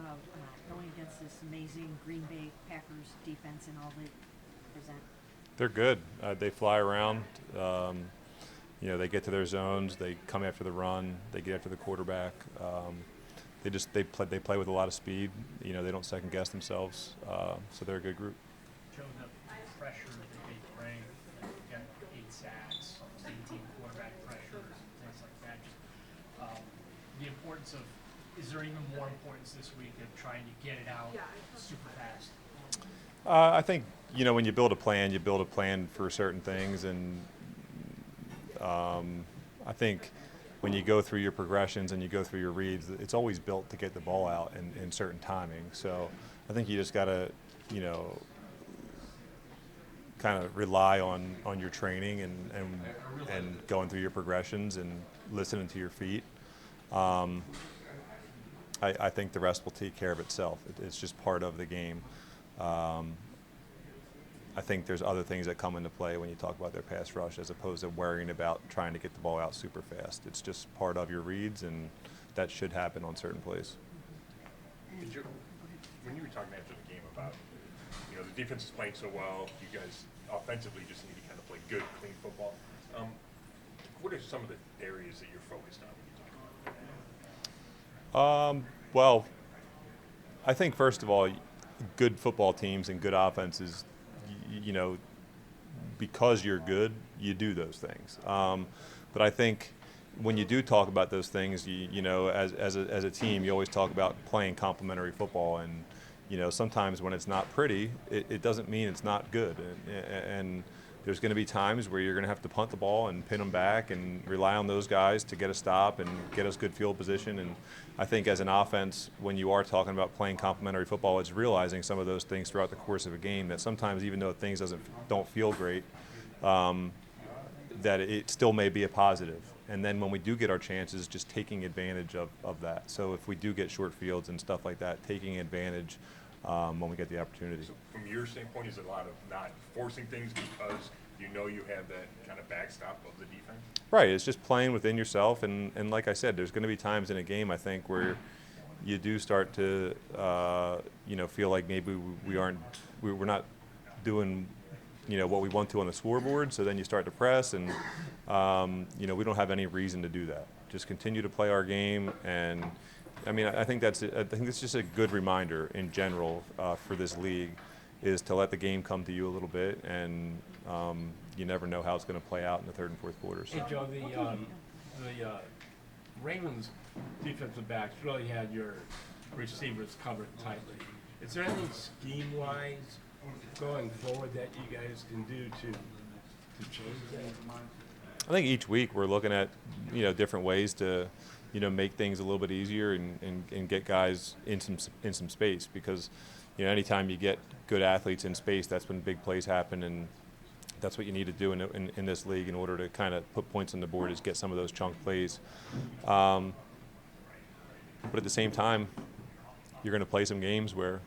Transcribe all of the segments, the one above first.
about going against this amazing Green Bay Packers defense and all they present? They're good. They fly around. They get to their zones. They come after the run. They get after the quarterback. They play with a lot of speed. They don't second guess themselves. So they're a good group. Joe, the pressure that they bring, you got 8 sacks, almost 18 quarterback pressures, things like that. Just the importance of, is there even more importance this week of trying to get it out super fast? I think when you build a plan for certain things, and I think when you go through your progressions and you go through your reads, it's always built to get the ball out in certain timing. So I think you just got to, kind of rely on your training and going through your progressions and listening to your feet. I think the rest will take care of itself. It's just part of the game. I think there's other things that come into play when you talk about their pass rush, as opposed to worrying about trying to get the ball out super fast. It's just part of your reads, and that should happen on certain plays. When you were talking after the game about, the defense is playing so well, you guys offensively just need to kind of play good, clean football. What are some of the areas that you're focused on when you talk about that? Well, I think first of all, good football teams and good offenses, because you're good, you do those things. But I think when you do talk about those things, as a team, you always talk about playing complementary football, and sometimes when it's not pretty, it doesn't mean it's not good. And there's going to be times where you're going to have to punt the ball and pin them back and rely on those guys to get a stop and get us good field position. And I think as an offense, when you are talking about playing complementary football, it's realizing some of those things throughout the course of a game, that sometimes even though things don't feel great, that it still may be a positive. And then when we do get our chances, just taking advantage of that. So if we do get short fields and stuff like that, taking advantage when we get the opportunity. So from your standpoint, is it a lot of not forcing things because you have that kind of backstop of the defense? Right. It's just playing within yourself. And like I said, there's going to be times in a game, I think, where you do start to, feel like maybe we're not doing, what we want to on the scoreboard. So then you start to press, and, we don't have any reason to do that. Just continue to play our game. And I think it's just a good reminder in general for this league, is to let the game come to you a little bit, and you never know how it's going to play out in the third and fourth quarters. Hey, Joe, the Ravens defensive backs really had your receivers covered tightly. Is there anything scheme-wise going forward that you guys can do to change that? I think each week we're looking at different ways to make things a little bit easier and get guys in some space, because anytime you get good athletes in space, that's when big plays happen, and that's what you need to do in this league in order to kind of put points on the board, is get some of those chunk plays. But at the same time, you're going to play some games where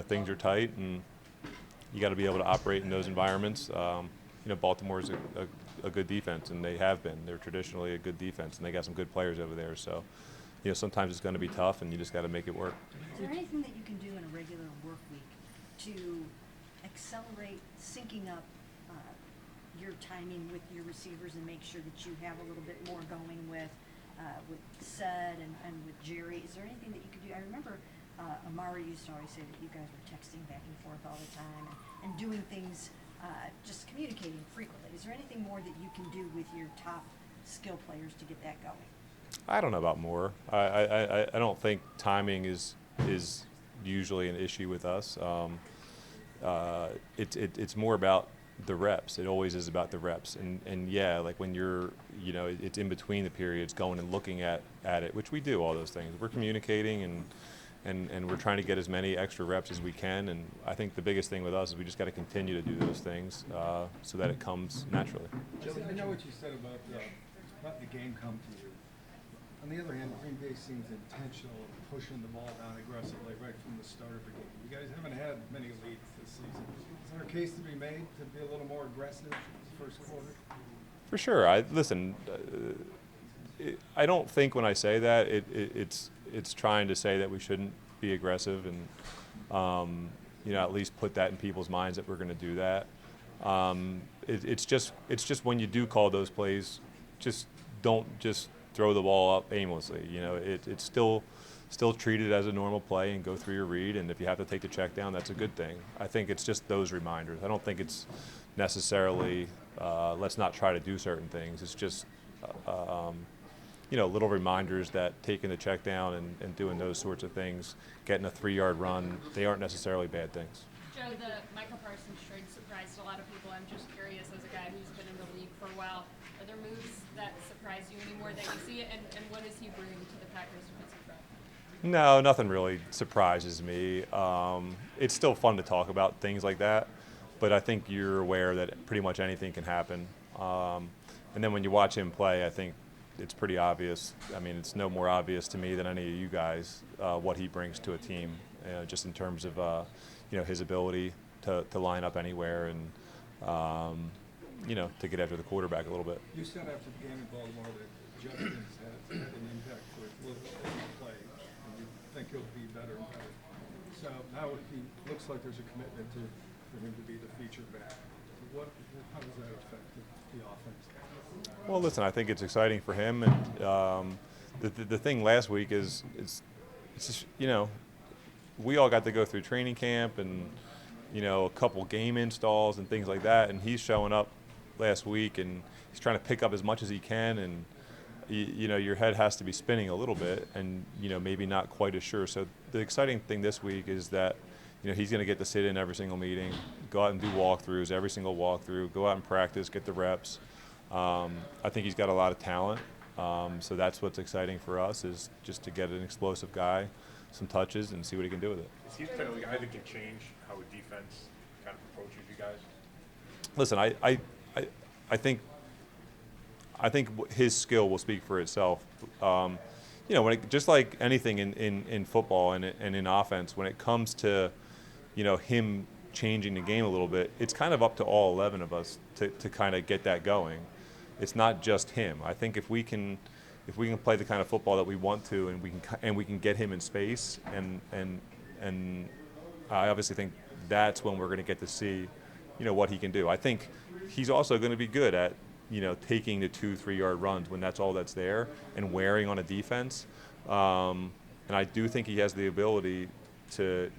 things are tight, and you got to be able to operate in those environments. Baltimore is a good defense, and they have been. They're traditionally a good defense, and they got some good players over there. So, sometimes it's going to be tough, and you just got to make it work. Is there anything that you can do in a regular work week to accelerate syncing up your timing with your receivers and make sure that you have a little bit more going with Sed and with Jerry? Is there anything that you could do? I remember Amari used to always say that you guys were texting back and forth all the time and doing things, just communicating frequently. Is there anything more that you can do with your top skill players to get that going? I don't know about more. I don't think timing is usually an issue with us. It's more about the reps. It always is about the reps. And yeah, like when you're, it's in between the periods, going and looking at it, which we do all those things. We're communicating and we're trying to get as many extra reps as we can. And I think the biggest thing with us is we just got to continue to do those things so that it comes naturally. Joe, I know what you said about letting the game come to you. On the other hand, Green Bay seems intentional in pushing the ball down aggressively right from the start of the game. You guys haven't had many leads this season. Is there a case to be made to be a little more aggressive in the first quarter? For sure. I don't think when I say that it's trying to say that we shouldn't be aggressive and at least put that in people's minds that we're going to do that. It's just when you do call those plays, just don't just throw the ball up aimlessly. It's still treat it as a normal play and go through your read. And if you have to take the check down, that's a good thing. I think it's just those reminders. I don't think it's necessarily let's not try to do certain things. It's just little reminders that taking the check down and doing those sorts of things, getting a 3-yard run, they aren't necessarily bad things. Joe, the Michael Parsons trade surprised a lot of people. I'm just curious, as a guy who's been in the league for a while, are there moves that surprise you anymore that you see it, and what does he bring to the Packers defensive front? No, nothing really surprises me. It's still fun to talk about things like that, but I think you're aware that pretty much anything can happen. And then when you watch him play, I think it's pretty obvious. I mean, it's no more obvious to me than any of you guys what he brings to a team, just in terms of his ability to line up anywhere and to get after the quarterback a little bit. You said after the game in Baltimore that Judkins had an impact with little play, and you think he'll be better and better. So now he looks like there's a commitment for him to be the feature back. How does that affect the offense? Well, listen, I think it's exciting for him, and the thing last week is it's just, we all got to go through training camp and a couple game installs and things like that, and he's showing up last week and he's trying to pick up as much as he can, and your head has to be spinning a little bit, and maybe not quite as sure. So the exciting thing this week is that he's going to get to sit in every single meeting, go out and do walkthroughs, every single walkthrough, go out and practice, get the reps. I think he's got a lot of talent, so that's what's exciting for us, is just to get an explosive guy, some touches, and see what he can do with it. Is he the type of guy that can change how a defense kind of approaches you guys? Listen, I think his skill will speak for itself. Just like anything in football and in offense, when it comes to him changing the game a little bit, it's kind of up to all 11 of us to kind of get that going. It's not just him. I think if we can play the kind of football that we want to, and we can get him in space, and I obviously think that's when we're going to get to see what he can do. I think he's also going to be good at taking the 2-3 yard runs when that's all that's there and wearing on a defense. And I do think he has the ability to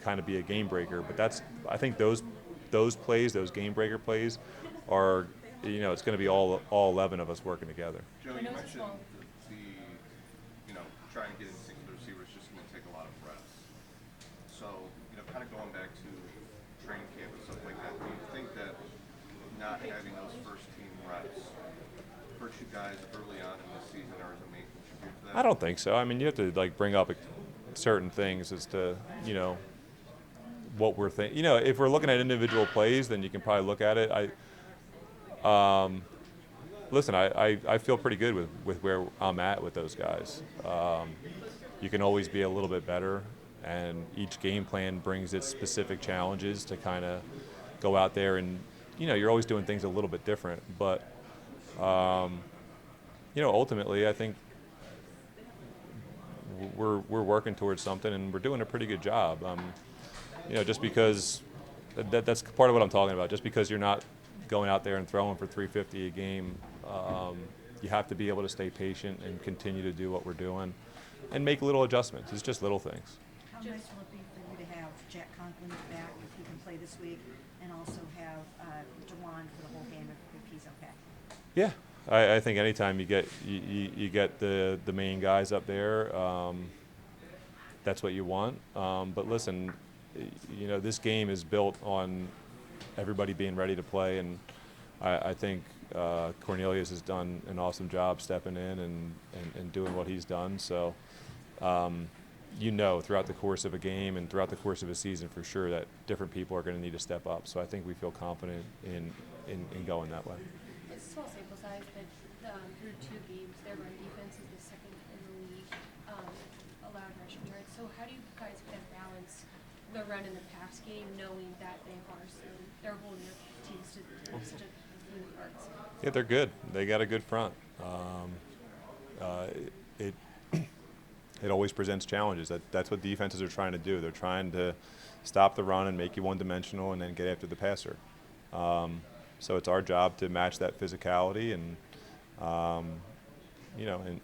kind of be a game breaker. But I think those plays, those game breaker plays, are it's going to be all 11 of us working together. Joe, you mentioned trying to get in sync with the receivers just going to take a lot of reps. So, kind of going back to training camp and stuff like that, do you think that not having those first team reps hurt you guys early on in the season, or is a main contributor to that? I don't think so. I mean, you have to bring up certain things as to what we're thinking. If we're looking at individual plays, then you can probably look at it. Listen, I feel pretty good with where I'm at with those guys. You can always be a little bit better, and each game plan brings its specific challenges to kind of go out there and, you're always doing things a little bit different. But, ultimately, I think we're working towards something, and we're doing a pretty good job. Just because that's part of what I'm talking about. Just because you're not going out there and throwing for 350 a game, you have to be able to stay patient and continue to do what we're doing and make little adjustments. It's just little things. How nice will it be for you to have Jack Conklin back if he can play this week, and also have Dewan for the whole game if he's okay? Yeah, I think anytime you get the main guys up there, that's what you want. But listen, this game is built on everybody being ready to play, and I think Cornelius has done an awesome job stepping in and doing what he's done. So, throughout the course of a game and throughout the course of a season, for sure, that different people are going to need to step up. So I think we feel confident in going that way. It's a small sample size, but through 2 games, their run defense is the second in the league, allowed rushing yards. So how do you guys kind of balance the run in the pass game, knowing that they're holding their teams to such a few yards? Yeah, they're good. They got a good front. it always presents challenges. That's what defenses are trying to do. They're trying to stop the run and make you one-dimensional and then get after the passer. So it's our job to match that physicality and,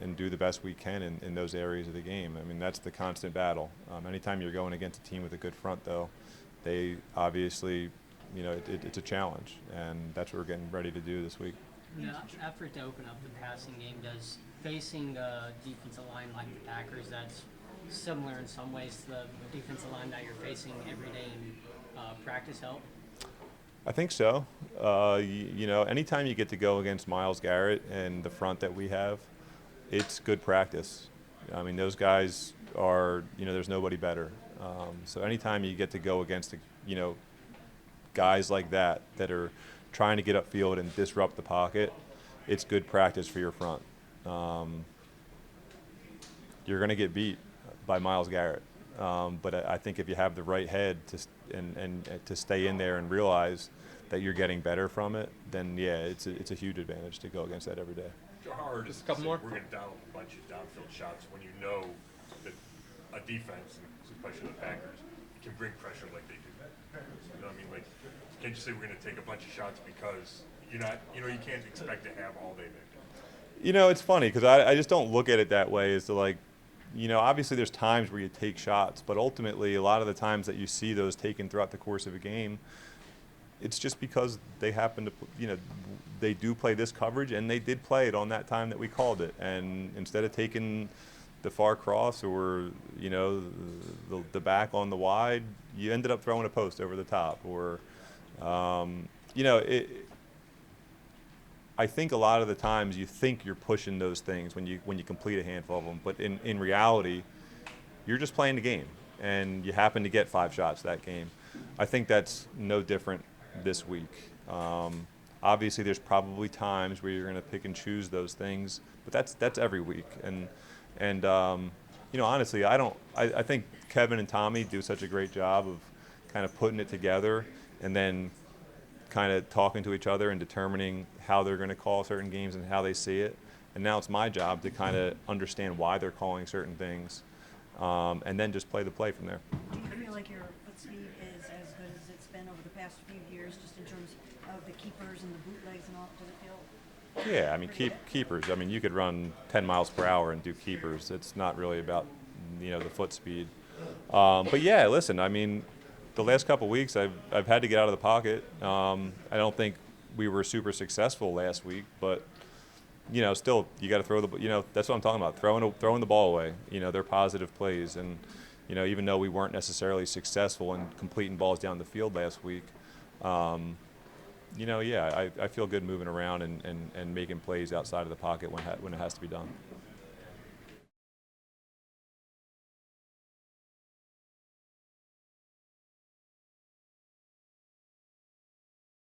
and do the best we can in those areas of the game. I mean, that's the constant battle. Anytime you're going against a team with a good front, though, they obviously, it's a challenge, and that's what we're getting ready to do this week. The effort to open up the passing game, does facing a defensive line like the Packers, that's similar in some ways to the defensive line that you're facing every day in practice, help? I think so. Anytime you get to go against Myles Garrett and the front that we have, it's good practice. I mean, those guys are, there's nobody better. So anytime you get to go against, guys like that are trying to get upfield and disrupt the pocket, it's good practice for your front. You're going to get beat by Myles Garrett, but I think if you have the right head to stay in there and realize that you're getting better from it, then yeah, it's a huge advantage to go against that every day. How hard is Just a couple say more. we're going to dial a bunch of downfield shots when you know that a defense, and especially the Packers, can bring pressure like they do? You know what I mean? Like, can't you say we're going to take a bunch of shots because you're not, you can't expect to have all day there. It's funny because I just don't look at it that way as to like, obviously there's times where you take shots, but ultimately a lot of the times that you see those taken throughout the course of a game, it's just because they happen to, they do play this coverage, and they did play it on that time that we called it. And instead of taking the far cross or, the back on the wide, you ended up throwing a post over the top. Or, I think a lot of the times you think you're pushing those things when you complete a handful of them, but in reality, you're just playing the game, and you happen to get 5 shots that game. I think that's no different this week. Obviously, there's probably times where you're going to pick and choose those things, but that's every week. And honestly, I think Kevin and Tommy do such a great job of kind of putting it together and then kind of talking to each other and determining how they're going to call certain games and how they see it. And now it's my job to kind of understand why they're calling certain things, and then just play the play from there. Do you feel like your foot speed is as good as it's been over the past few years, just in terms of the keepers and the bootlegs and all? Does it feel? Yeah, I mean, keepers. I mean, you could run 10 miles per hour and do keepers. It's not really about, the foot speed. But yeah, listen, I mean, the last couple of weeks I've had to get out of the pocket. I don't think we were super successful last week, but still you got to throw the. That's what I'm talking about. Throwing the ball away. They're positive plays, and even though we weren't necessarily successful in completing balls down the field last week. I feel good moving around and making plays outside of the pocket when it has to be done.